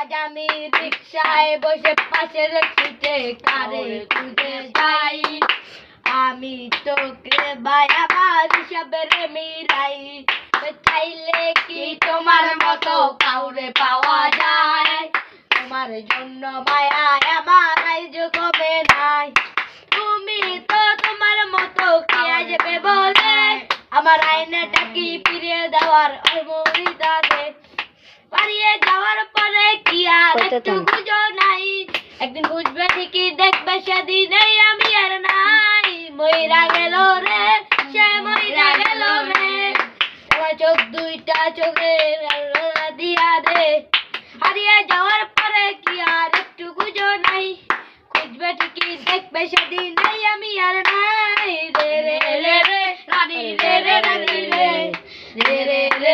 আজ আমি রিক্সায় বসে পাশের সিটে কারে খুঁজে যাই আমি তোকে ভাই আমার হিসাবের মিলাই চাইলে কি তোমার মতো কাউরে পাওয়া যায় তোমার জন্য মায়া আমার আইজ কমে নাই তুমি তো তোমার মতো কে আসবে বলে আমার আয়নাটা কি ফিরিয়ে দেওয়ার অমরিদা দে পারিয়ে যাওয়ার পরে কি আর একটু খুঁজো নাই একদিন বুঝবে ঠিকই দেখবে সেদিনেই আমি আর নাই মইরা গেল রে সে মইরা গেল রে আমার চোখ দুইটা চোখে দিয়া দে হারিয়ে যাওয়ার পরে কি আর একটু খুঁজো নাই খুঁজবে ঠিকই দেখবে সেদিনেই আমি আর নাই রে রে রে রে রানী রে রে রানী রে রে রে রে